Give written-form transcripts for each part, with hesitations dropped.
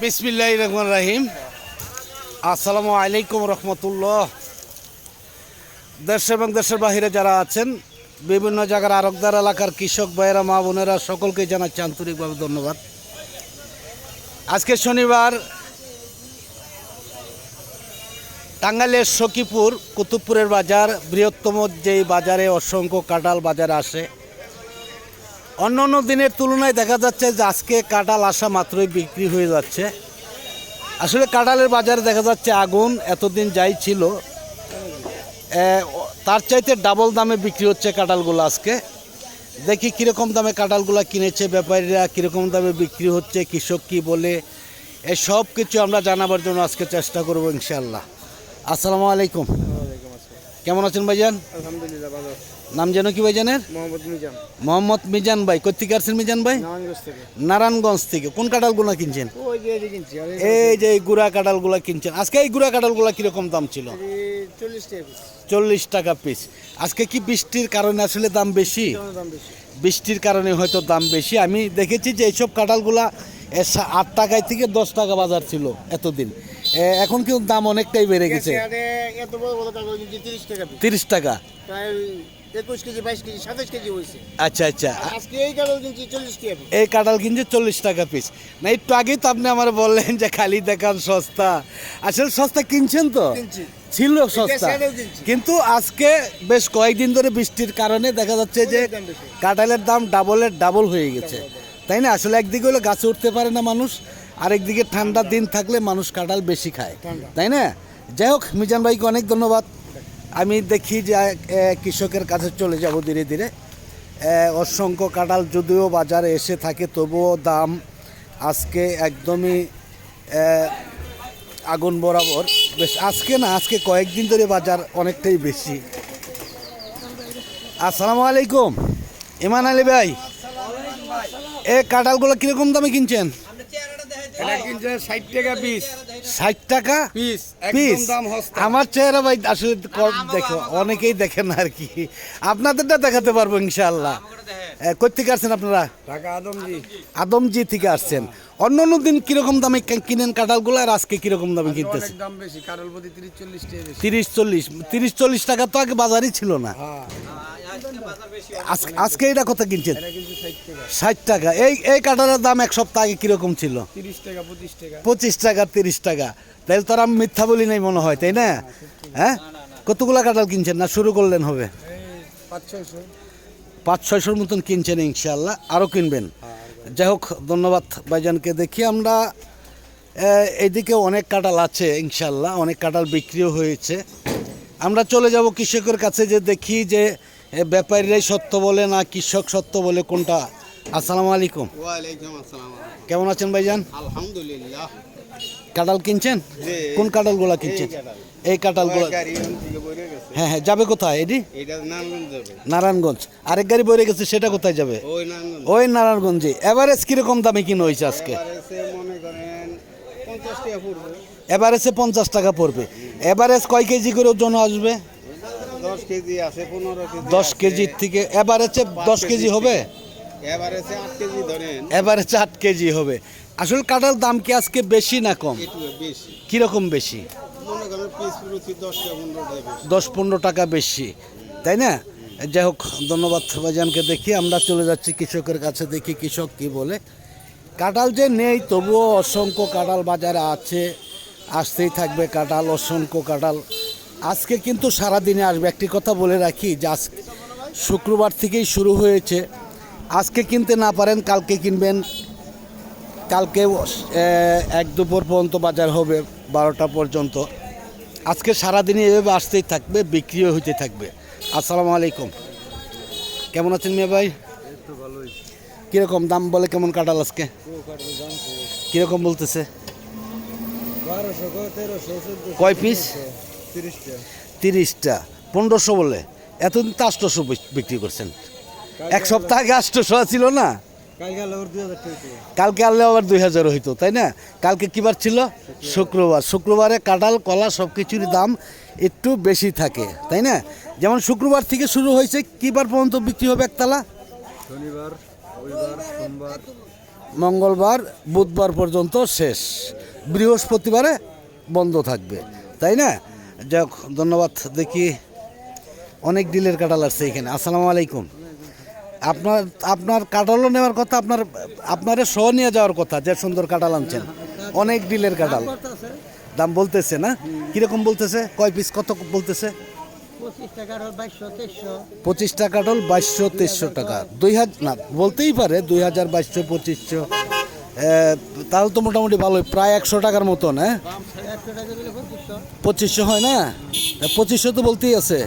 বিসমিল্লাহির রহমানির রহিম। আসসালামু আলাইকুম রহমতুল্লাহ। দেশ এবং দেশের বাহিরে যারা আছেন, বিভিন্ন জায়গার আরকদার এলাকার কৃষক ভাইয়েরা, মা বোনেরা, সকলকে জানাচ্ছি আন্তরিকভাবে ধন্যবাদ। আজকে শনিবার টাঙ্গাইলের সখীপুর কুতুবপুরের বাজার, বৃহত্তম যেই বাজারে অসংখ্য কাঁঠাল বাজারে আসে। অন্য অন্য দিনের তুলনায় দেখা যাচ্ছে যে আজকে কাঁঠাল আসা মাত্রই বিক্রি হয়ে যাচ্ছে। আসলে কাঁঠালের বাজারে দেখা যাচ্ছে আগুন, এতদিন যাই ছিল তার চাইতে ডাবল দামে বিক্রি হচ্ছে কাঁঠালগুলো। আজকে দেখি কীরকম দামে কাঁঠালগুলো কিনেছে ব্যাপারীরা, কীরকম দামে বিক্রি হচ্ছে, কৃষক কী বলে, এই সব কিছু আমরা জানাবার জন্য আজকে চেষ্টা করবো ইনশাআল্লাহ। আসসালামু আলাইকুম। কেমন আছেন ভাইজান? আলহামদুলিল্লাহ ভালো। নাম যেন কি ভাইজানের? মোহাম্মদ মিজান। মোহাম্মদ মিজান ভাই। কোথেকে আসছেন মিজান ভাই? নারায়ণগঞ্জ থেকে। নারায়ণগঞ্জ থেকে। কোন কাঁঠালগুলো কিনছেন? ওই যে এই কিনছি। এই যে এই গুড়া কাঁঠালগুলো কিনছেন। আজকে এই গুড়া কাঁঠালগুলো কিরকম দাম ছিল? 40 টাকা পিস। 40 টাকা পিস। আজকে কি বৃষ্টির কারণে আসলে দাম বেশি? দাম বেশি। বৃষ্টির কারণে হয়তো দাম বেশি। আমি দেখেছি যে এইসব কাঁঠালগুলা 8 টাকায় থেকে 10 টাকা বাজার ছিল এতদিন। এখন কিন্তু দাম অনেকটাই বেড়ে গেছে। এত বড় বড় কাঁঠাল কিনছি 30 টাকা পিস। 30 টাকা। প্রায় 21 কেজি 22 কেজি 27 কেজি হয়েছে। আচ্ছা আচ্ছা। আজকে এই কাঁঠাল কিনছি 40 টাকা পিস। এই কাঁঠাল কিনছে 40 টাকা পিস। না, একটু আগেই তো আপনি আমার বললেন যে খালি দেখান সস্তা। আসলে সস্তা কিনছেন তো? কিনছি। ছিল সস্তা, কিন্তু আজকে বেশ কয়েকদিন ধরে বৃষ্টির কারণে দেখা যাচ্ছে যে কাঁঠালের দাম ডাবল হয়ে গেছে, তাই না? আসলে একদিকে হলো গাছে উঠতে পারে না মানুষ, আরেকদিকে ঠান্ডার দিন থাকলে মানুষ কাঁঠাল বেশি খায়, তাই না? যাই হোক, মিজান ভাইকে অনেক ধন্যবাদ। আমি দেখি যে কৃষকের কাছে চলে যাব ধীরে ধীরে। অসংখ্য কাঁঠাল যদিও বাজারে এসে থাকে, তবুও দাম আজকে একদমই আগুন বরাবর। বেশ আজকে না, আজকে কয়েকদিন ধরে বাজার অনেকটাই বেশি। আসসালামু আলাইকুম ইমান আলী ভাই। এই কাঁঠালগুলো কিরকম দামে কিনছেন? 60 টাকা পিস। 60 টাকা পিস। পিস। আমার চেহারা ভাই আসলে দেখো, অনেকেই দেখেন আর কি। আপনাদেরটা দেখাতে পারবো ইনশাআল্লাহ। কোথেকে আসছেন আপনারা? ঢাকা আদমজি। আদমজি থেকে আসছেন। অন্য অন্য দিন কিরকম দামে কিনেন কাঁঠালগুলো, আর আজকে কিরকম দামে কিনতেছে? দাম বেশি, কাঁঠাল প্রতি 30-40 টাকা বেশি। 30-40 টাকা তো আগে বাজারই ছিল না। আজকে এটা কত কিনছেন? 60 টাকা। এই কাঁঠালের দাম এক সপ্তাহ আগে কিরকম ছিল? 30 টাকা 25 টাকা। 25 টাকা 30 টাকা। তাহলে তো আর আমি মিথ্যা বলি নাই মনে হয়, তাই না? হ্যাঁ, কতগুলা কাঁঠাল কিনছেন না শুরু করলেন হবে? 500-600 মতন কিনছেন ইনশাআল্লাহ, আরও কিনবেন। যাই হোক, ধন্যবাদ ভাইজানকে। দেখি আমরা এইদিকে অনেক কাঁঠাল আছে ইনশাআল্লাহ, অনেক কাঁঠাল বিক্রিও হয়েছে। আমরা চলে যাব কৃষকের কাছে, যে দেখি যে ব্যাপারীরাই সত্য বলে না কৃষক সত্য বলে, কোনটা। আসসালামু আলাইকুম। ওয়ালাইকুম আসসালাম। কেমন আছেন ভাইজান? আলহামদুলিল্লাহ। কাঁঠাল কিনছেন? কোন কাঁঠালগুলা কিনছেন? এই কাঁঠালগুলো। হ্যাঁ হ্যাঁ, যাবে কোথায় এটি? নারায়ণগঞ্জ। আরেক গাড়ি বইরে গেছে, সেটা কোথায় যাবে? ওই নারায়ণগঞ্জে। এভারেজ কিরকম দামে কিনে হয়েছে আজকে? এভারেজে 50 টাকা পড়বে। এভারেজ কয় কেজি করে ওজন আসবে? 10 কেজি আছে, 15 কেজি। 10 কেজির থেকে এভারেজে 10 কেজি হবে? এভারেজে 8 কেজি ধরেন। এভারেজে 8 কেজি হবে। আসলে কাঁঠাল দাম কি আজকে বেশি না কম? একটু বেশি। কিরকম বেশি? মনে করেন পিস প্রতি 10 টাকা 15 টাকা বেশি। 10-15 টাকা বেশি, তাই না? যাই হোক, ধন্যবাদ ভাইজানকে। দেখি আমরা চলে যাচ্ছি কৃষকের কাছে, দেখি কৃষক কি বলে। কাঁঠাল যে নেই, তবুও অসংখ্য কাঁঠাল বাজারে আছে, আসতেই থাকবে কাঁঠাল, অসংখ্য কাঁঠাল। আজকে কিন্তু সারাদিনে আসবে। একটি কথা বলে রাখি যে আজ শুক্রবার থেকেই শুরু হয়েছে। আজকে কিনতে না পারেন কালকে কিনবেন। কালকে 1-2 পর্যন্ত বাজার হবে, 12টা পর্যন্ত। আজকে সারাদিনই এভাবে আসতেই থাকবে, বিক্রিও হইতে থাকবে। আসসালামু আলাইকুম। কেমন আছেন মিয়া ভাই? কিরকম দাম বলে কেমন কাঁঠাল আজকে? কিরকম বলতেছে? কয় পিস? 30টা। 1500 বলে। এতদিন তো 800 বিক্রি করছেন। এক সপ্তাহ আগে 800 ছিল না? কালকে আনলে আবার 2000 হইতো, তাই না? কালকে কি বার ছিল? শুক্রবার। শুক্রবারে কাঁঠাল কলা সব কিছুর দাম একটু বেশি থাকে, তাই না? যেমন শুক্রবার থেকে শুরু হয়েছে, কি বার পর্যন্ত বিক্রি হবে একতলা? শনিবার, রবিবার, সোমবার, মঙ্গলবার বুধবার পর্যন্ত শেষ, বৃহস্পতিবারে বন্ধ থাকবে, তাই না? যাক, ধন্যবাদ। দেখি অনেক ডিলের কাঁঠাল আসছে এখানে। আসসালামু আলাইকুম। আপনার আপনার কাঁঠালও নেওয়ার কথা, আপনার সহ নিয়ে যাওয়ার কথা, যে সুন্দর কাঁঠাল আনছেন, অনেক ডিলের কাঁঠাল। দাম বলতেছে না? কিরকম বলতেছে? কয় পিস কত বলতেছে? 25 টাকা কাঁঠাল, 2200-2300 টাকা। 2000 না বলতেই পারে, 2000, 2200, 2500, তাহলে তো মোটামুটি ভালোই, প্রায় 100 টাকার মতন। 2500 হয় না? 2500 তো বলতেই আছে।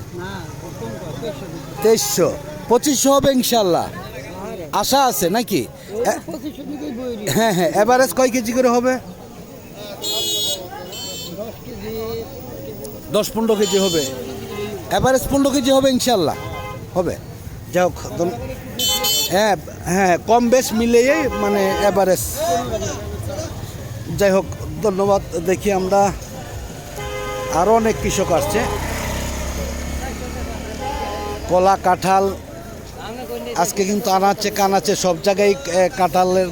2300, 2500 হবে ইনশাল্লাহ, আশা আছে নাকি? হ্যাঁ হ্যাঁ, এভারেজ কয় কেজি করে হবে? 10-15 কেজি হবে, এভারেজ 15 কেজি হবে ইনশাল্লাহ, হবে। যাই হোক, হ্যাঁ হ্যাঁ, কম বেশ মিলিয়েই মানে এভারেজ। যাই হোক, ধন্যবাদ। দেখি আমরা আরও অনেক কৃষক আসছে। কলা, কাঁঠাল আজকে কিন্তু আনাচে কানাচে সব জায়গায় কাঁঠালের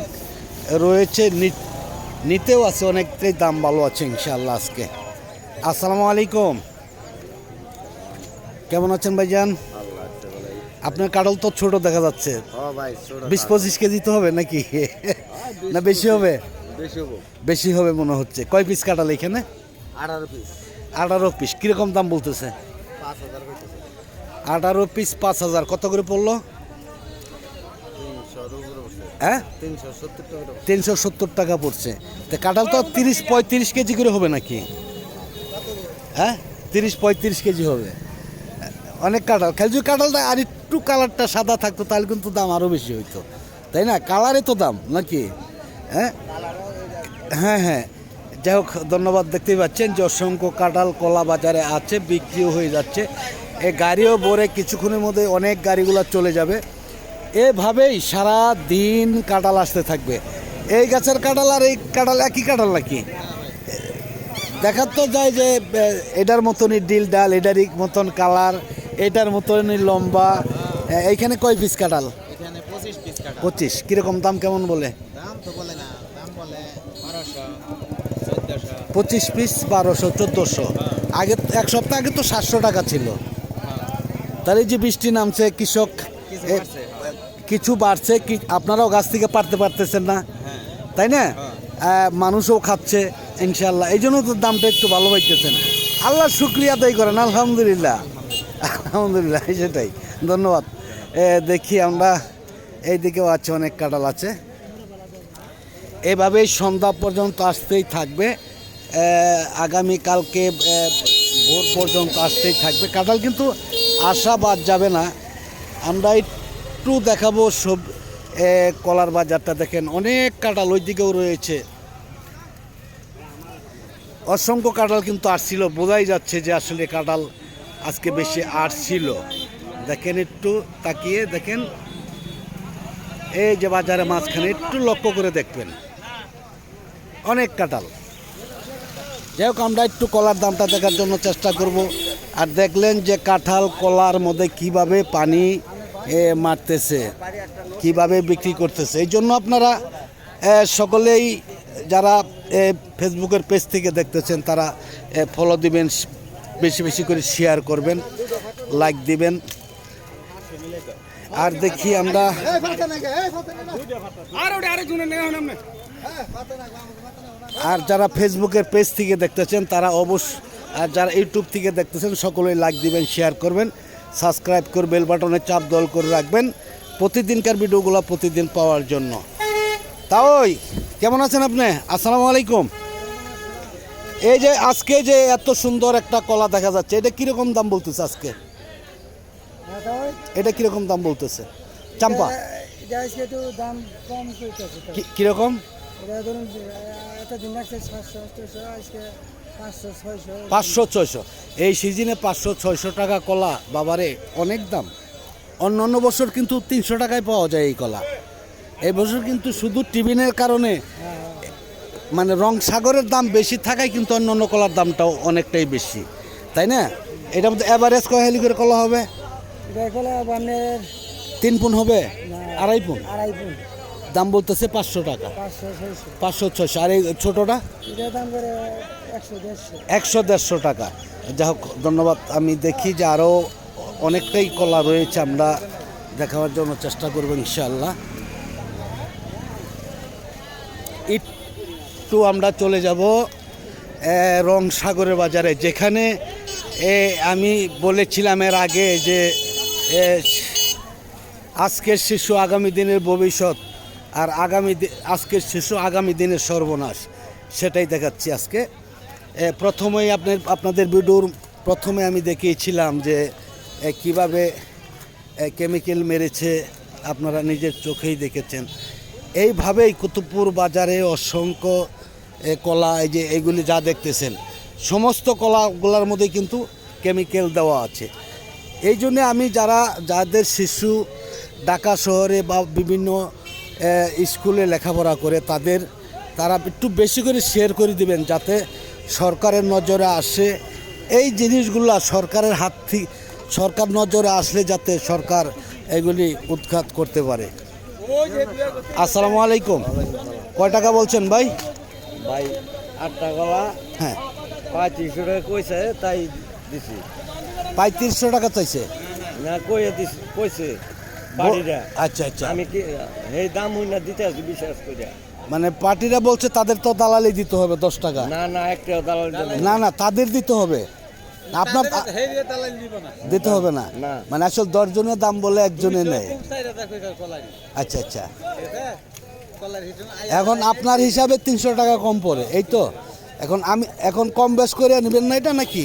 রয়েছে, নিতেও আছে, অনেকটাই দাম ভালো আছে ইনশাল্লাহ আজকে। আসসালামু আলাইকুম, কেমন আছেন ভাইজান? আপনার কাঁঠাল তো ছোট দেখা যাচ্ছে, 20-25 কেজি তো হবে নাকি? না বেশি হবে? বেশি হবে মনে হচ্ছে। কয় পিস কাঁঠাল এখানে? 18 পিস। কিরকম দাম বলতেছে? 18 পিস 5000। কত করে পড়লো? 370 টাকা পড়ছে। তো কাঁঠাল তো 30-35 কেজি করে হবে নাকি? 30-35 কেজি হবে। অনেক কাঁঠাল, খেলজুর কাঁঠালটা আর একটু কালারটা সাদা থাকতো তাহলে কিন্তু দাম আরও বেশি হইতো, তাই না? কালারে তো দাম নাকি? হ্যাঁ হ্যাঁ। যাই হোক, ধন্যবাদ। দেখতেই পাচ্ছেন যে অসংখ্য কাঁঠাল কলা বাজারে আছে, বিক্রিও হয়ে যাচ্ছে। এই গাড়িও ভরে কিছুক্ষণের মধ্যে অনেক গাড়িগুলো চলে যাবে। এভাবেই সারা দিন কাঁঠাল আসতে থাকবে। এই গাছের কাঁঠাল আর এই কাঁঠাল একই কাঁঠাল নাকি? দেখার তো যায় যে এটার মতনই ডিল ডাল, এটারই মতন কালার, এটার মতনই লম্বা। এইখানে কয় পিস কাঁঠাল? 25। কিরকম দাম কেমন বলে? 25 পিস 1200-1400। আগে এক সপ্তাহ আগে তো 700 টাকা ছিল। তাহলে যে বৃষ্টি নামছে, কৃষক কিছু বাড়ছে, আপনারাও গাছ থেকে পারতে পারতেছেন না, তাই না? মানুষও খাচ্ছে ইনশাল্লাহ, এই জন্য তো দামটা একটু ভালো পাইতেছেন। আল্লাহর শুক্রিয়া আদায় করেন, আলহামদুলিল্লাহ আলহামদুলিল্লাহ, সেটাই। ধন্যবাদ। দেখি আমরা এইদিকেও আছে, অনেক কাঁঠাল আছে। এভাবেই সন্ধ্যা পর্যন্ত আসতেই থাকবে, আগামীকালকে ভোর পর্যন্ত আসতেই থাকবে কাঁঠাল, কিন্তু আসা বাদ যাবে না। আমরা একটু দেখাবো সব কলার বাজারটা। দেখেন অনেক কাঁঠাল ওই দিকেও রয়েছে, অসংখ্য কাঁঠাল কিন্তু আসছিল, বোঝাই যাচ্ছে যে আসলে কাঁঠাল আজকে বেশি আসছিল। দেখেন একটু তাকিয়ে দেখেন, এই যে বাজারে মাঝখানে একটু লক্ষ্য করে দেখবেন, অনেক কাঁঠাল। যাই হোক, আমরা একটু কলার দামটা দেখার জন্য চেষ্টা করব। আর দেখলেন যে কাঁঠাল কলার মধ্যে কিভাবে পানি মারতেছে, কিভাবে বিক্রি করতেছে। এই জন্য আপনারা সকলেই যারা ফেসবুকের পেজ থেকে দেখতেছেন তারা ফলো দিবেন, বেশি বেশি করে শেয়ার করবেন, লাইক দিবেন। আর দেখি আমরা আর যারা ফেসবুকের পেজ থেকে দেখতেছেন তারা অবশ্যই, আর যারা ইউটিউব থেকে দেখতেছেন সকলেই লাইক দিবেন, শেয়ার করবেন, সাবস্ক্রাইব করে বেল বাটনে চাপ দল করে রাখবেন প্রতিদিনকার ভিডিওগুলো প্রতিদিন পাওয়ার জন্য। তাই কেমন আছেন আপনি? আসসালামু আলাইকুম। এই যে আজকে যে এত সুন্দর একটা কলা দেখা যাচ্ছে, এটা কিরকম দাম বলতেছে আজকে? এটা কিরকম দাম বলতেছে? চাম্পা কিরকম? 500-600। এই সিজনে 500-600 টাকা কলা, বাবারে অনেক দাম। অন্য বছর কিন্তু 300 টাকায় পাওয়া যায় এই কলা। এই বছর কিন্তু শুধু টিফিনের কারণে মানে রংসাগরের দাম বেশি থাকায় কিন্তু অন্য কলার দামটাও অনেকটাই বেশি, তাই না? এটার মধ্যে অ্যাভারেজ কয় হেলি করে কলা হবে? 3 পুন হবে? 2.5 পুন? দাম বলতেছে 500 টাকা, 500-600। আর এই ছোটোটা 100-150 টাকা। যাই হোক, ধন্যবাদ। আমি দেখি যে আরও অনেকটাই কলা রয়েছে, আমরা দেখাবার জন্য চেষ্টা করব ইনশাআল্লাহ। একটু আমরা চলে যাব রংসাগরের বাজারে, যেখানে আমি বলেছিলাম এর আগে যে আজকের শিশু আগামী দিনের ভবিষ্যৎ, আর আজকের শিশু আগামী দিনের সর্বনাশ, সেটাই দেখাচ্ছি আজকে। প্রথমেই আপনাদের ভিডিওর প্রথমে আমি দেখিয়েছিলাম যে কিভাবে কেমিক্যাল মেরেছে, আপনারা নিজের চোখেই দেখেছেন। এইভাবেই কুতুবপুর বাজারে অসংখ্য কলা, এই যে এগুলি যা দেখতেছেন, সমস্ত কলাগুলোর মধ্যে কিন্তু কেমিক্যাল দেওয়া আছে। এই জন্যে আমি যাদের শিশু ঢাকা শহরে বা বিভিন্ন স্কুলে লেখাপড়া করে তারা একটু বেশি করে শেয়ার করে দিবেন, যাতে সরকারের নজরে আসে এই জিনিসগুলো। সরকার নজরে আসলে যাতে সরকার এগুলি উৎখাত করতে পারে। আসসালামু আলাইকুম। কয় টাকা বলছেন ভাই? ভাই 8টা কলা হ্যাঁ, 3500 টাকা কইছে, তাই দিছি। 3500 টাকা চাইছে না কইছে বাড়িরা। আচ্ছা আচ্ছা, আমি কি এই দাম হই না দিতে আছি বিশ্বাস কইরা। মানে পার্টিরা বলছে তাদের তো দালালি দিতে হবে 10 টাকা। না একটা দালাল না তাদের দিতে হবে, আপনার দিতে হবে না। না। মানে আসলে 10 জনের দাম বলে একজনে নেয়। আচ্ছা আচ্ছা, এখন আপনার হিসাবে 300 টাকা কম পড়ে, এই তো। এখন কম বেশ করে নেবেন না এটা নাকি?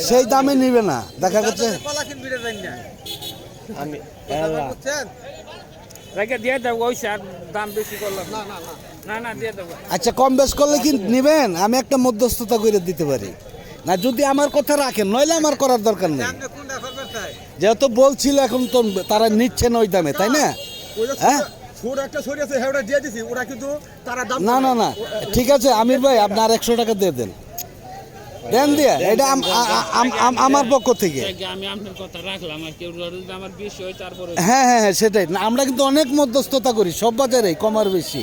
সেই দামে নিবে না, দেখা গেছে। আমি দিয়ে দেবো, ওই স্যার দাম বেশি করলাম না দিয়ে দেবো। আচ্ছা, কম বেশ করলে কি নেবেন? আমি একটা মধ্যস্থতা করে দিতে পারি না, যদি আমার কথা রাখেন, নইলে আমার করার দরকার নেই। যেহেতু বলছিল, এখন তো তারা নিচ্ছে না ওই দামে, তাই না? হ্যাঁ, না ঠিক আছে আমির ভাই, আপনি আর 100 টাকা দিয়ে দেন দিয়ে, এটা আমার পক্ষ থেকে। আমি আপনার কথা রাখলাম, আর কেউ আমার বেশি হয় তারপরে। হ্যাঁ, সেটাই না, আমরা কিন্তু অনেক মধ্যস্থতা করি সব বাজারেই, কমার বেশি।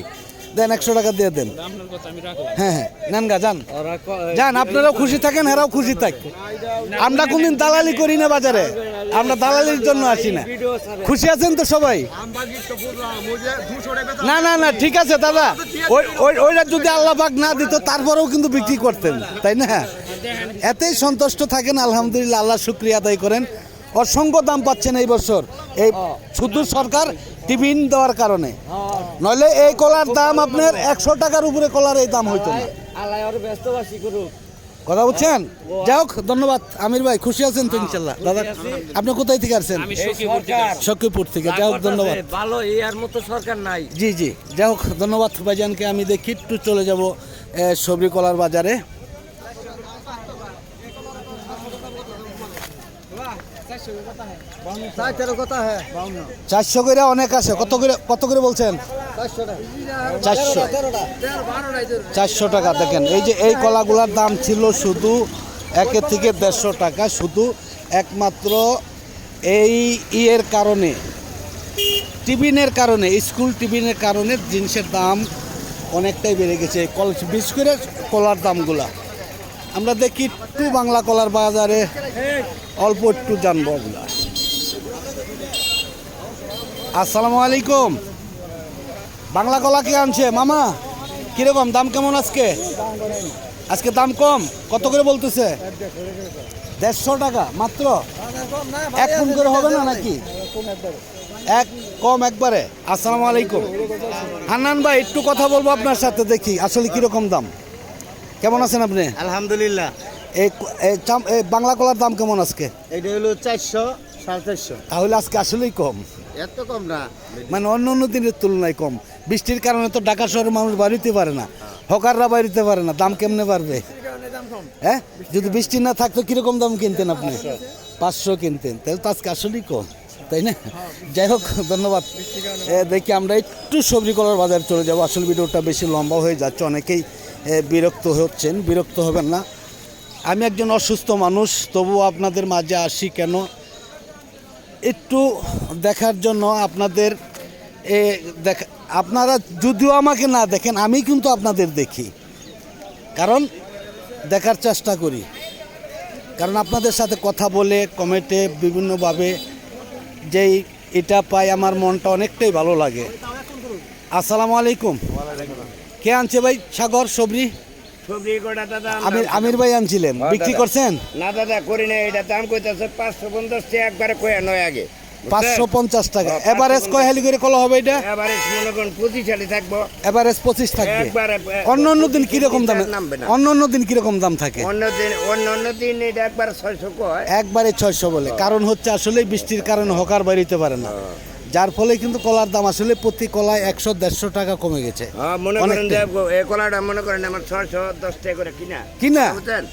দেন 100 টাকা দিয়ে দেন। আপনার কথা আমি রাখলাম। হ্যাঁ নেন গা, যান, আপনারাও খুশি থাকেন, এরাও খুশি থাকে। আমরা কোনদিন দালালি করি না বাজারে, আমরা দালালির জন্য আসি না। খুশি আছেন তো সবাই? না ঠিক আছে দাদা, ওইটা যদি আল্লাহ পাক না দিত তারপরেও কিন্তু বিক্রি করতেন, তাই না? এতেই সন্তুষ্ট থাকেন, আলহামদুলিল্লাহ, আল্লাহ শুকরিয়া আদায় করেন। অসংখ্য দাম পাচ্ছেন এই বছর, এই শুধু সরকার টিফিন দেওয়ার কারণে। নইলে এই কলার দাম আপনার 100 টাকার উপরে কলার এই দাম হইতো না। কথা বুঝছেন? যাই হোক, ধন্যবাদ আমির ভাই। খুশি আছেন তো ইনশাল্লাহ? দাদা, আপনি কোথায় থেকে আসছেন? সখীপুর থেকে। যাই হোক, ধন্যবাদ। ভালো, এর মতো সরকার নাই। জি যাই হোক, ধন্যবাদ ভাইজানকে। আমি দেখি একটু চলে যাব সবরি কলার বাজারে। চারটার কথা হ্যাঁ 400 করে অনেক আছে। কত করে বলছেন? 400 টাকা। দেখেন, এই যে এই কলাগুলার দাম ছিল শুধু 1 থেকে 150 টাকা, শুধু একমাত্র এই ইয়ের কারণে, টিফিনের কারণে, স্কুল টিফিনের কারণে জিনিসের দাম অনেকটাই বেড়ে গেছে। বিশেষ করে কলার দামগুলা আমরা দেখি একটু বাংলা কলার বাজারে অল্প একটু জানবো ওগুলা। আসসালামু আলাইকুম। বাংলা কলা কে আনছে মামা? কিরকম দাম, কেমন আজকে দাম কম? কত করে বলতেছে? 150 টাকা মাত্র। এক ফোন করে হবে না নাকি? কম একবারে। আসসালামু আলাইকুম। হান্নান ভাই, একটু কথা বলবো আপনার সাথে, দেখি আসলে কিরকম দাম। কেমন আছেন আপনি? আলহামদুলিল্লাহ। এই বাংলা কলার দাম কেমন আজকে? এটা হলো 400, 450। তাহলে আজকে আসলেই কম, এত কম না, মানে অন্য দিনের তুলনায় কম। বৃষ্টির কারণে তো ঢাকা শহরের মানুষ বাড়িতে পারে না, হকাররা বাড়িতে পারে না, দাম কেমনে পারবে? হ্যাঁ, যদি বৃষ্টি না থাকতো কিরকম দাম কিনতেন আপনি? 500 কিনতেন, তাহলে তো আজকে আসলেই কম, তাই না? যাই হোক, ধন্যবাদ। দেখি আমরা একটু সবজি কলার বাজার চলে যাবো। আসলে ভিডিওটা বেশি লম্বা হয়ে যাচ্ছে, অনেকেই বিরক্ত হচ্ছেন। বিরক্ত হবেন না, আমি একজন অসুস্থ মানুষ, তবুও আপনাদের মাঝে আসি কেন? একটু দেখার জন্য আপনাদের আপনারা যদিও আমাকে না দেখেন, আমি কিন্তু আপনাদের দেখি, কারণ দেখার চেষ্টা করি, কারণ আপনাদের সাথে কথা বলে কমেন্টে বিভিন্নভাবে যেই এটা পাই আমার মনটা অনেকটাই ভালো লাগে। আসসালামু আলাইকুম। কে আনছে ভাই? সাগর সবরি সবজি কটা দাদা আমির ভাই আনছিলেন, বিক্রি করছেন? না দাদা করি না, এটা দাম কইতাছে 550 টাকা একবারে কয়া নয় আগে 550 টাকা। এভারেজ কয় হালি করে কলা হবে এটা? এবারে মনে করেন 25 হালি থাকবো এভারেজ 25 থাকবে। একবারে অন্য দিন কিরকম দাম? নামবে না। অন্য দিন কিরকম দাম থাকে? অন্য দিন এটা একবার 600 কয়। একবারে 600 বলে, কারণ হচ্ছে আসলে বৃষ্টির কারণে হকার বাড়িতে পারে না, যার ফলে কিন্তু কলার দাম আসলে প্রতি কলায় 100-150 টাকা কমে গেছে। হ্যাঁ মনে করেন যে অনেকটাই। এই কলাটা মনে করেন আমার 610 টাকা করে কিনা কিনা? বুঝছেন?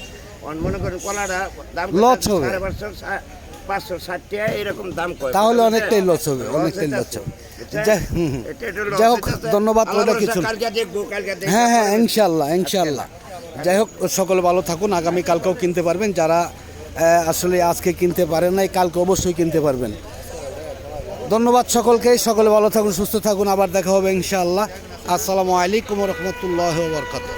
মনে করেন কলাটা দাম লস হবে। 550 560 টাকা এরকম দাম কয়। তাহলে অনেকটাই লস হবে, অনেকটাই লস হবে। যাই হোক, ধন্যবাদ। ওটা কিছু না। কালকে দেখবো, কালকে দেখবো। হ্যাঁ হ্যাঁ, ইনশাল্লাহ ইনশাল্লাহ। যাই হোক, সকলে ভালো থাকুন, আগামী কালকেও কিনতে পারবেন, যারা আসলে আজকে কিনতে পারেন নাই কালকে অবশ্যই কিনতে পারবেন। ধন্যবাদ সকলকে, সকলে ভালো থাকুন, সুস্থ থাকুন, আবার দেখা হবে ইনশাআল্লাহ। আসসালামু আলাইকুম ওয়া রাহমাতুল্লাহি ওয়া বারাকাতুহু।